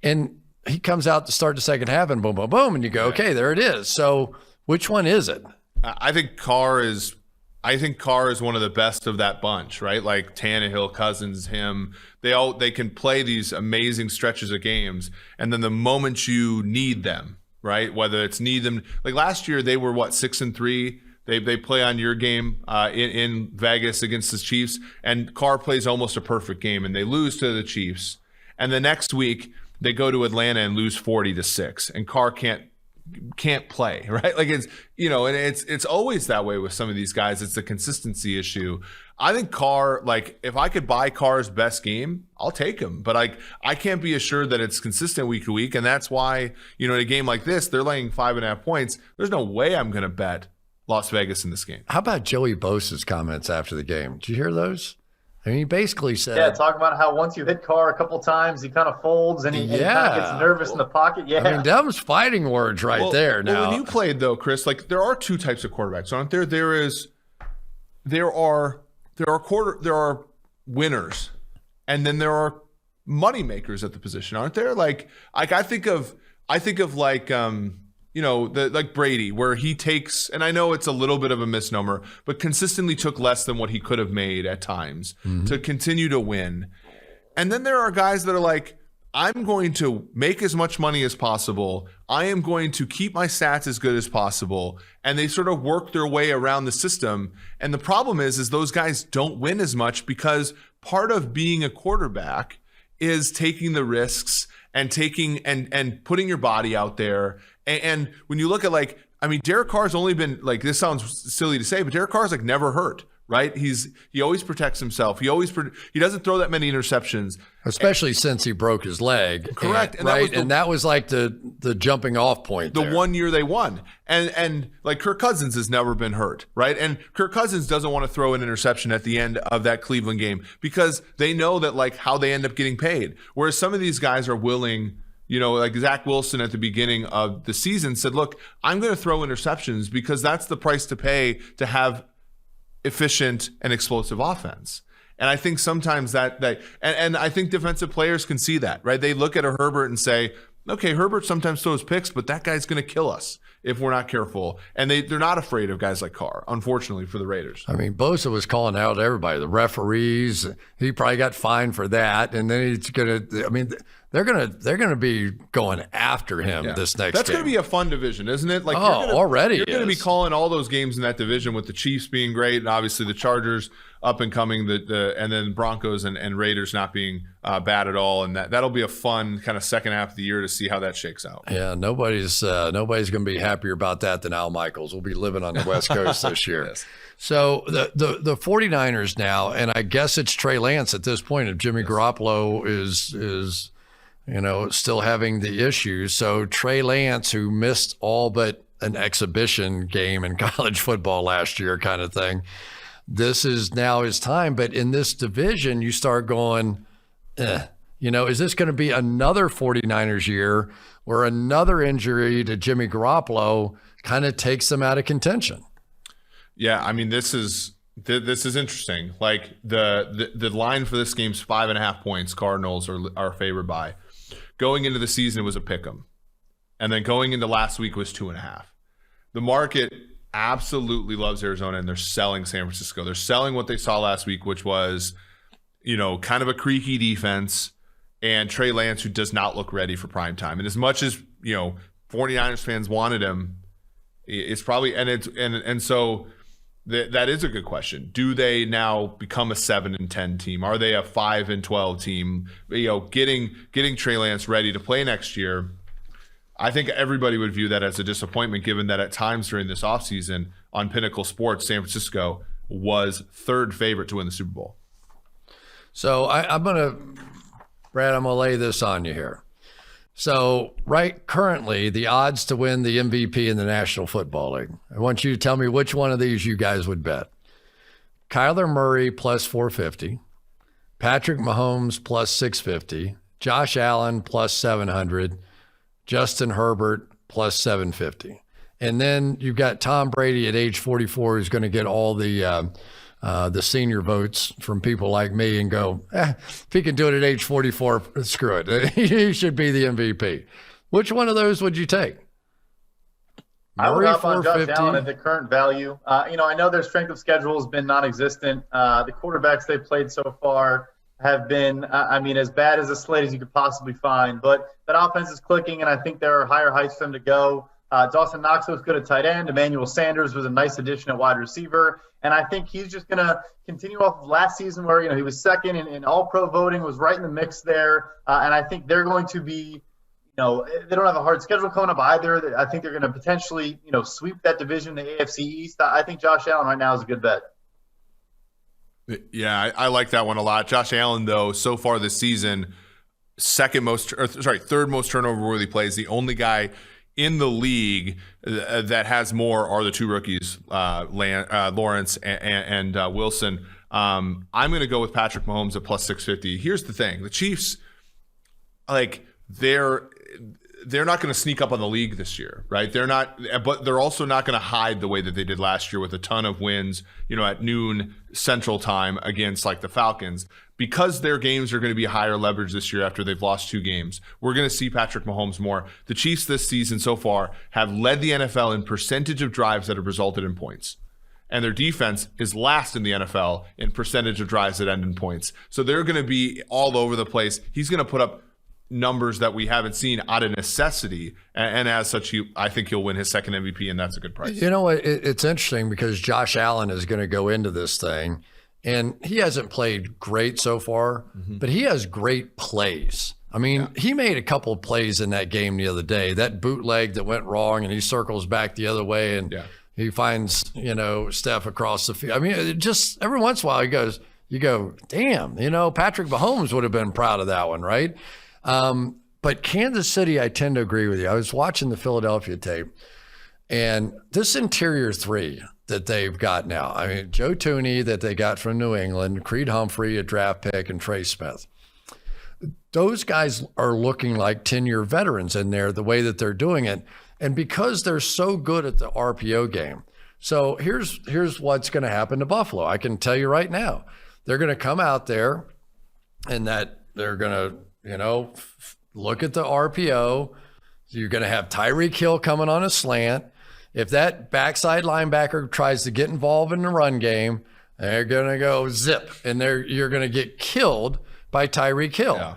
And he comes out to start the second half and boom, boom, boom. And you go, okay, there it is. So which one is it? I think Carr is one of the best of that bunch, right? Like Tannehill, Cousins, him. They can play these amazing stretches of games. And then the moment you need them, right? Whether it's need them, like last year they were 6-3. They play on your game in Vegas against the Chiefs, and Carr plays almost a perfect game, and they lose to the Chiefs. And the next week they go to Atlanta and lose 40-6, and Carr can't play, right? Like it's and it's always that way with some of these guys. It's a consistency issue. I think Carr, like if I could buy Carr's best game, I'll take him. But I can't be assured that it's consistent week to week, and that's why in a game like this, they're laying 5.5 points. There's no way I'm going to bet Las Vegas in this game. How about Joey Bosa's comments after the game? Did you hear those? I mean, he basically said, talking about how once you hit Carr a couple times, he kind of folds and he kind of gets nervous in the pocket. Yeah, I mean, that was fighting words there. Now, when you played though, Chris, like there are two types of quarterbacks, aren't there? There are winners, and then there are money makers at the position, aren't there? Like I think of like like Brady, where he takes, and I know it's a little bit of a misnomer, but consistently took less than what he could have made at times to continue to win. And then there are guys that are like, I'm going to make as much money as possible. I am going to keep my stats as good as possible. And they sort of work their way around the system. And the problem is those guys don't win as much because part of being a quarterback is taking the risks and taking and putting your body out there. And when you look at Derek Carr's only been, like, this sounds silly to say, but Derek Carr's like never hurt, right? He always protects himself. He doesn't throw that many interceptions, especially since he broke his leg. Correct, And that was like the jumping off point. The 1 year they won, and like Kirk Cousins has never been hurt, right? And Kirk Cousins doesn't want to throw an interception at the end of that Cleveland game because they know that like how they end up getting paid. Whereas some of these guys are willing. Like Zach Wilson at the beginning of the season said, look, I'm going to throw interceptions because that's the price to pay to have efficient and explosive offense. And I think sometimes and I think defensive players can see that, right? They look at a Herbert and say, okay, Herbert sometimes throws picks, but that guy's going to kill us if we're not careful. And they're not afraid of guys like Carr, unfortunately, for the Raiders. I mean, Bosa was calling out everybody, the referees. He probably got fined for that. And then he's going to, I mean, they're gonna be going after him this next game. That's going to be a fun division, isn't it? Like already you're going to be calling all those games in that division with the Chiefs being great, and obviously the Chargers up and coming, and then Broncos and Raiders not being bad at all, and that'll be a fun kind of second half of the year to see how that shakes out. Yeah, nobody's going to be happier about that than Al Michaels. We'll be living on the West Coast this year. Yes. So the 49ers now, and I guess it's Trey Lance at this point if Jimmy Garoppolo is still having the issues. So Trey Lance, who missed all but an exhibition game in college football last year kind of thing, this is now his time. But in this division, you start going, is this going to be another 49ers year where another injury to Jimmy Garoppolo kind of takes them out of contention? Yeah, I mean, this is interesting. Like the line for this game's 5.5 points. Cardinals are favored by. Going into the season, it was a pick'em. And then going into last week was 2.5. The market absolutely loves Arizona, and they're selling San Francisco. They're selling what they saw last week, which was, kind of a creaky defense and Trey Lance, who does not look ready for prime time. And as much as, 49ers fans wanted him, it's probably, and so that is a good question. Do they now become a 7-10 team? Are they a 5-12 team? Getting Trey Lance ready to play next year. I think everybody would view that as a disappointment, given that at times during this offseason on Pinnacle Sports, San Francisco was third favorite to win the Super Bowl. So Brad, I'm going to lay this on you here. So currently the odds to win the MVP in the National Football League. I want you to tell me which one of these you guys would bet. Kyler Murray plus 450, Patrick Mahomes plus 650, Josh Allen plus 700, Justin Herbert plus 750. And then you've got Tom Brady at age 44 who's going to get all the senior votes from people like me and go, if he can do it at age 44, screw it. He should be the MVP. Which one of those would you take? I would hop on Josh Allen at the current value. I know their strength of schedule has been non-existent. The quarterbacks they've played so far have been, as bad as a slate as you could possibly find. But that offense is clicking, and I think there are higher heights for them to go. Dawson Knox was good at tight end. Emmanuel Sanders was a nice addition at wide receiver. And I think he's just going to continue off of last season where, he was second in all-pro voting, was right in the mix there. And I think they're going to be, they don't have a hard schedule coming up either. I think they're going to potentially, sweep that division, the AFC East. I think Josh Allen right now is a good bet. Yeah, I like that one a lot. Josh Allen, though, so far this season, third most turnover-worthy plays. The only guy in the league that has more are the two rookies, Lawrence and Wilson. I'm going to go with Patrick Mahomes at plus 650. Here's the thing. The Chiefs, they're not going to sneak up on the league this year, right? They're not, but they're also not going to hide the way that they did last year with a ton of wins, at noon Central Time against the Falcons. Because their games are going to be higher leverage this year after they've lost 2 games, we're going to see Patrick Mahomes more. The Chiefs this season so far have led the NFL in percentage of drives that have resulted in points. And their defense is last in the NFL in percentage of drives that end in points. So they're going to be all over the place. He's going to put up numbers that we haven't seen out of necessity. And as such, I think he'll win his second MVP, and that's a good price. You know what? It's interesting because Josh Allen is going to go into this thing. And he hasn't played great so far, but he has great plays. He made a couple of plays in that game the other day. That bootleg that went wrong, and he circles back the other way and He finds, Steph across the field. I mean, it just every once in a while you go, damn, Patrick Mahomes would have been proud of that one, right? But Kansas City, I tend to agree with you. I was watching the Philadelphia tape, and this interior three that they've got now, I mean, Joe Thuney that they got from New England, Creed Humphrey, a draft pick, and Trey Smith. Those guys are looking like 10-year veterans in there, the way that they're doing it. And because they're so good at the RPO game. So here's what's going to happen to Buffalo. I can tell you right now. They're going to come out there and that they're going to, look at the RPO. You're going to have Tyreek Hill coming on a slant. If that backside linebacker tries to get involved in the run game, they're going to go zip, and you're going to get killed by Tyreek Hill. Yeah.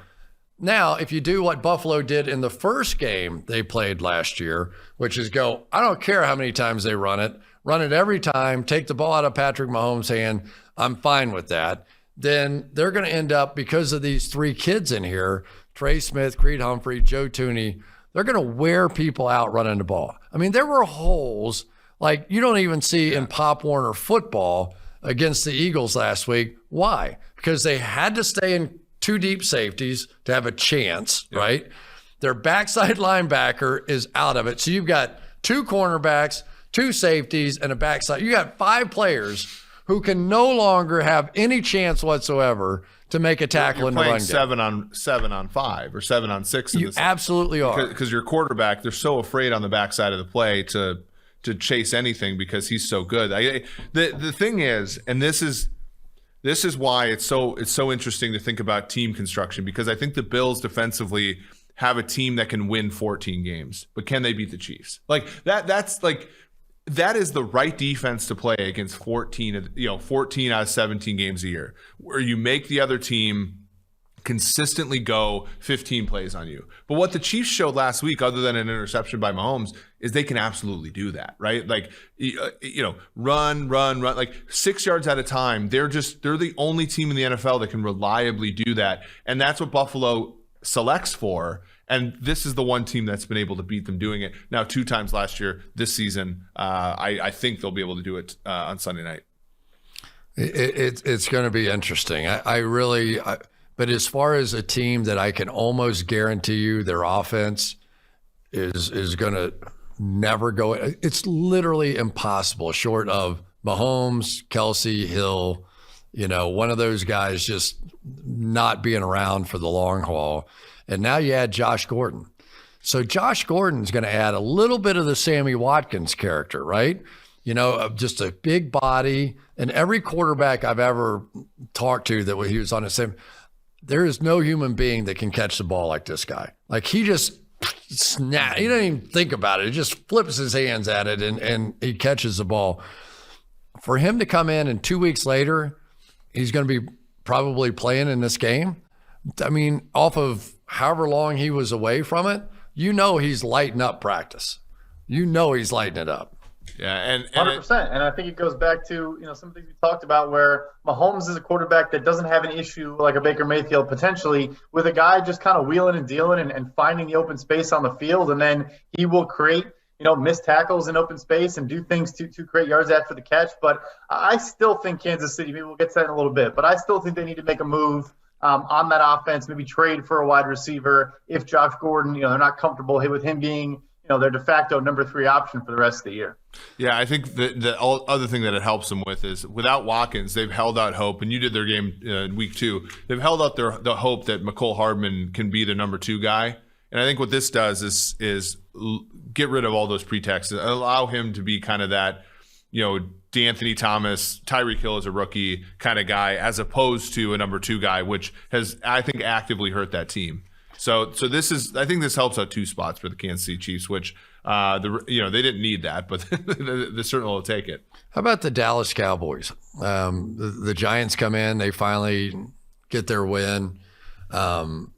Now, if you do what Buffalo did in the first game they played last year, which is I don't care how many times they run it every time, take the ball out of Patrick Mahomes' hand, I'm fine with that. Then they're going to end up, because of these three kids in here, Trey Smith, Creed Humphrey, Joe Thuney, they're going to wear people out running the ball. I mean, there were holes like you don't even see in Pop Warner football against the Eagles last week. Why? Because they had to stay in two deep safeties to have a chance, right? Their backside linebacker is out of it. So you've got two cornerbacks, two safeties, and a backside. You got 5 players who can no longer have any chance whatsoever to make a tackle in the run game. 7 on 5 or 7 on 6. You absolutely are. Because your quarterback, they're so afraid on the backside of the play to chase anything because he's so good. The thing is, and this is why it's so interesting to think about team construction, because I think the Bills defensively have a team that can win 14 games, but can they beat the Chiefs? Like that is the right defense to play against 14 out of 17 games a year, where you make the other team consistently go 15 plays on you. But what the Chiefs showed last week, other than an interception by Mahomes, is they can absolutely do that, right? Like, run, like 6 yards at a time. They're the only team in the NFL that can reliably do that. And that's what Buffalo selects for. And this is the one team that's been able to beat them doing it. Now, 2 times last year, this season, I think they'll be able to do it on Sunday night. It's going to be interesting. But as far as a team that I can almost guarantee you their offense is going to never go, it's literally impossible short of Mahomes, Kelsey, Hill, one of those guys just not being around for the long haul. And now you add Josh Gordon. So Josh Gordon's going to add a little bit of the Sammy Watkins character, right? Just a big body. And every quarterback I've ever talked to that he was on the same, there is no human being that can catch the ball like this guy. Like he just snap. He doesn't even think about it. He just flips his hands at it and he catches the ball. For him to come in and 2 weeks later, he's going to be probably playing in this game. I mean, off of however long he was away from it, he's lighting up practice. He's lighting it up. Yeah, and 100%. And I think it goes back to some things we talked about, where Mahomes is a quarterback that doesn't have an issue like a Baker Mayfield potentially with a guy just kind of wheeling and dealing and finding the open space on the field, and then he will create missed tackles in open space and do things to create yards after the catch. But I still think Kansas City, maybe we'll get to that in a little bit, but I still think they need to make a move on that offense, maybe trade for a wide receiver if Josh Gordon, they're not comfortable with him being, their de facto number 3 option for the rest of the year. Yeah, I think the other thing that it helps them with is without Watkins, they've held out hope, and you did their game in week 2. They've held out the hope that Mecole Hardman can be their number 2 guy. And I think what this does is get rid of all those pretexts, allow him to be kind of that, D'Anthony Thomas, Tyreek Hill as a rookie kind of guy, as opposed to a number 2 guy, which has, I think, actively hurt that team. So I think this helps out 2 spots for the Kansas City Chiefs, which they didn't need that, but they certainly will take it. How about the Dallas Cowboys? The Giants come in, they finally get their win. The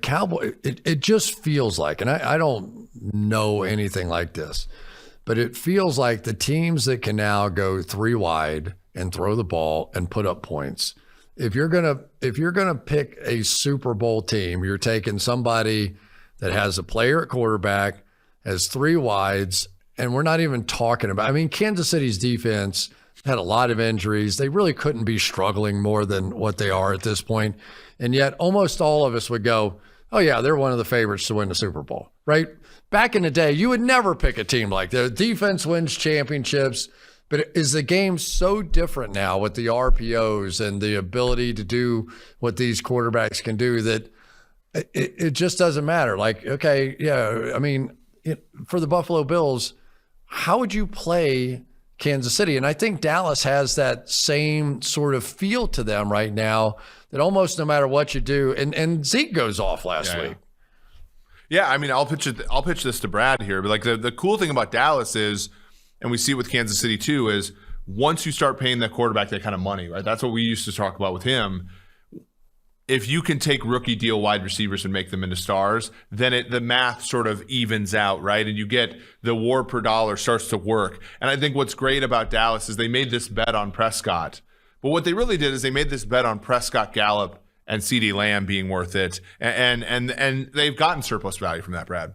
Cowboys, it just feels like, and I don't know anything like this, but it feels like the teams that can now go 3 wide and throw the ball and put up points. If you're gonna pick a Super Bowl team, you're taking somebody that has a player at quarterback, has 3 wides, and we're not even talking about, I mean, Kansas City's defense had a lot of injuries. They really couldn't be struggling more than what they are at this point. And yet almost all of us would go, oh yeah, they're one of the favorites to win the Super Bowl, right? Back in the day, you would never pick a team like that. Defense wins championships, but is the game so different now with the RPOs and the ability to do what these quarterbacks can do that it just doesn't matter. Like, okay, yeah, I mean, for the Buffalo Bills, how would you play Kansas City? And I think Dallas has that same sort of feel to them right now that almost no matter what you do, and Zeke goes off last week. Yeah, I mean, I'll pitch this to Brad here, but like the cool thing about Dallas is, and we see it with Kansas City too, is once you start paying that quarterback that kind of money, right? That's what we used to talk about with him. If you can take rookie deal wide receivers and make them into stars, then the math sort of evens out, right? And you get the war per dollar starts to work. And I think what's great about Dallas is they made this bet on Prescott. But what they really did is they made this bet on Prescott, Gallup, and CeeDee Lamb being worth it. And they've gotten surplus value from that, Brad.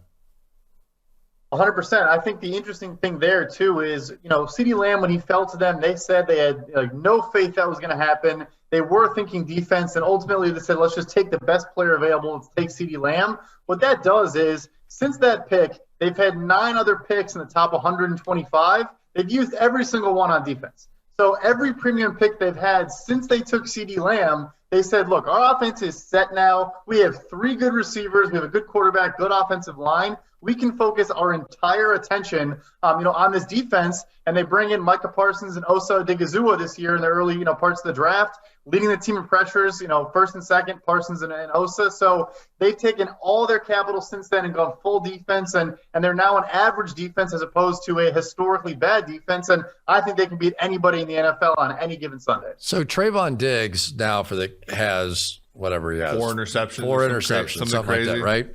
100%. I think the interesting thing there, too, is, CeeDee Lamb, when he fell to them, they said they had no faith that was going to happen. They were thinking defense, and ultimately they said, let's just take the best player available. Let's take CeeDee Lamb. What that does is, since that pick, they've had 9 other picks in the top 125. They've used every single one on defense. So every premium pick they've had since they took CeeDee Lamb, they said, look, our offense is set now. We have 3 good receivers. We have a good quarterback, good offensive line. We can focus our entire attention, on this defense. And they bring in Micah Parsons and Osa Odigizua this year in the early, parts of the draft, leading the team in pressures, first and second, Parsons and Osa. So they've taken all their capital since then and gone full defense. And they're now an average defense as opposed to a historically bad defense. And I think they can beat anybody in the NFL on any given Sunday. So Trayvon Diggs now has whatever he has. 4 interceptions. Something crazy. like that, right?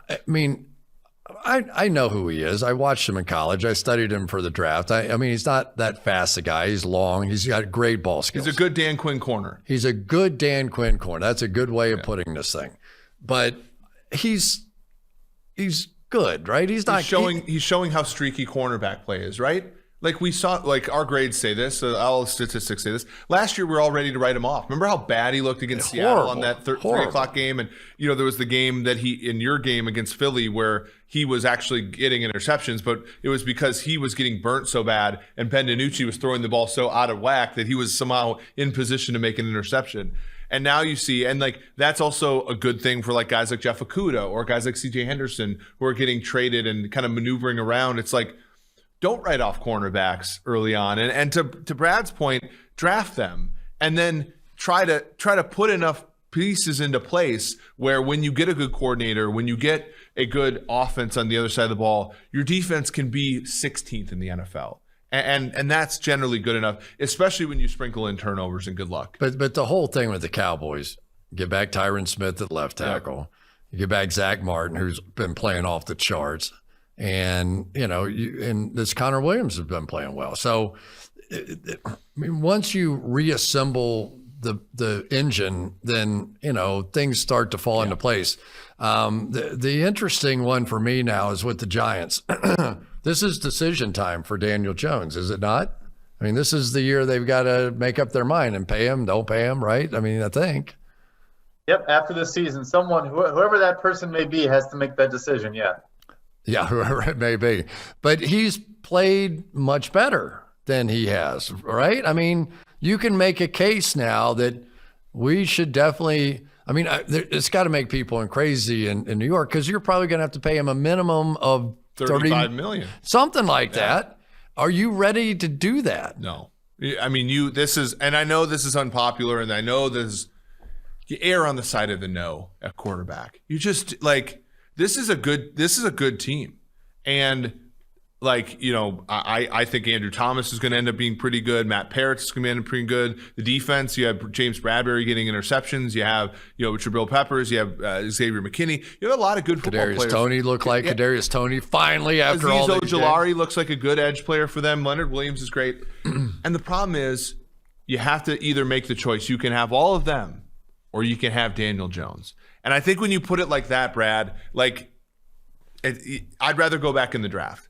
I mean, I know who he is. I watched him in college. I studied him for the draft. I mean, he's not that fast a guy. He's long. He's got great ball skills. He's a good Dan Quinn corner. That's a good way of putting this thing. But he's good, right? He's showing how streaky cornerback play is, right? Like we saw, like our grades say this, all statistics say this. Last year, we were all ready to write him off. Remember how bad he looked against Seattle on that 3 o'clock game? And, there was the game that in your game against Philly where he was actually getting interceptions, but it was because he was getting burnt so bad and Ben DiNucci was throwing the ball so out of whack that he was somehow in position to make an interception. And now you see, and like that's also a good thing for like guys like Jeff Okudah or guys like CJ Henderson who are getting traded and kind of maneuvering around. It's like, don't write off cornerbacks early on. And to Brad's point, draft them and then try to put enough pieces into place where when you get a good coordinator, when you get a good offense on the other side of the ball, your defense can be 16th in the NFL. And that's generally good enough, especially when you sprinkle in turnovers and good luck. But the whole thing with the Cowboys, get back Tyron Smith at left tackle, you get back Zach Martin, who's been playing off the charts. And, and this Connor Williams has been playing well. So, I mean, once you reassemble the engine, then, things start to fall into place. The interesting one for me now is with the Giants. This is decision time for Daniel Jones, is it not? I mean, this is the year they've got to make up their mind and pay him, don't pay him, right? I mean, I think. Yep, after this season, whoever that person may be, has to make that decision, yeah. Yeah, whoever it may be. But he's played much better than he has, right? I mean, you can make a case now that we should definitely – I mean, it's got to make people crazy in New York because you're probably going to have to pay him a minimum of $35 million. Something like that. Are you ready to do that? No. I mean, and I know this is unpopular, and I know you err on the side of the no at quarterback. You just like – This is a good team. And like, I think Andrew Thomas is going to end up being pretty good. Matt Parrott's going to end up pretty good. The defense, you have James Bradbury getting interceptions. You have, Jabril Peppers. You have Xavier McKinney. You have a lot of good football players. Kadarius Toney looked like Kadarius Toney finally after all these Ojulari looks like a good edge player for them. Leonard Williams is great. And the problem is you have to either make the choice. You can have all of them or you can have Daniel Jones. And I think when you put it like that, Brad, I'd rather go back in the draft.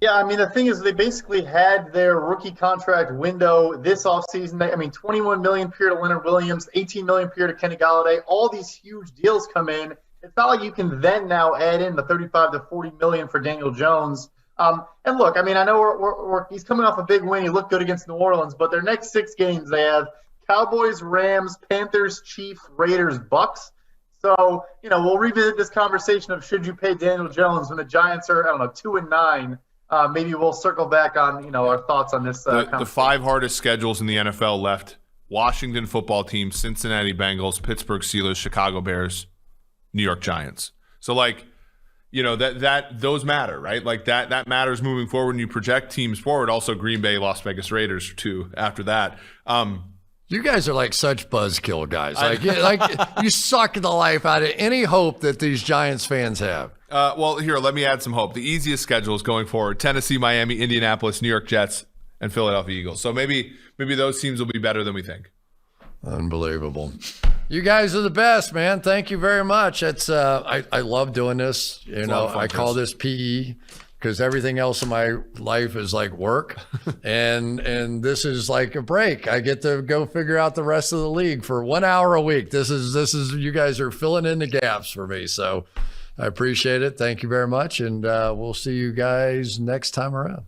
Yeah, I mean, the thing is they basically had their rookie contract window this offseason. I mean, $21 million per year to Leonard Williams, $18 million per year to Kenny Golladay. All these huge deals come in. It's not like you can then now add in the $35 to $40 million for Daniel Jones. And look, I mean, I know he's coming off a big win. He looked good against New Orleans, but their next 6 games they have Cowboys, Rams, Panthers, Chiefs, Raiders, Bucks. So, we'll revisit this conversation of should you pay Daniel Jones when the Giants are, 2-9. Maybe we'll circle back on, our thoughts on this. The 5 hardest schedules in the NFL left: Washington football team, Cincinnati Bengals, Pittsburgh Steelers, Chicago Bears, New York Giants. So that those matter, right? Like that matters moving forward when you project teams forward. Also Green Bay, Las Vegas Raiders too after that. You guys are like such buzzkill guys. Like you suck the life out of any hope that these Giants fans have. Well, here, let me add some hope. The easiest schedules going forward: Tennessee, Miami, Indianapolis, New York Jets, and Philadelphia Eagles. So maybe those teams will be better than we think. Unbelievable. You guys are the best, man. Thank you very much. It's I love doing this. I call this PE because everything else in my life is like work, and this is like a break. I get to go figure out the rest of the league for 1 hour a week. This is you guys are filling in the gaps for me. So I appreciate it. Thank you very much, and we'll see you guys next time around.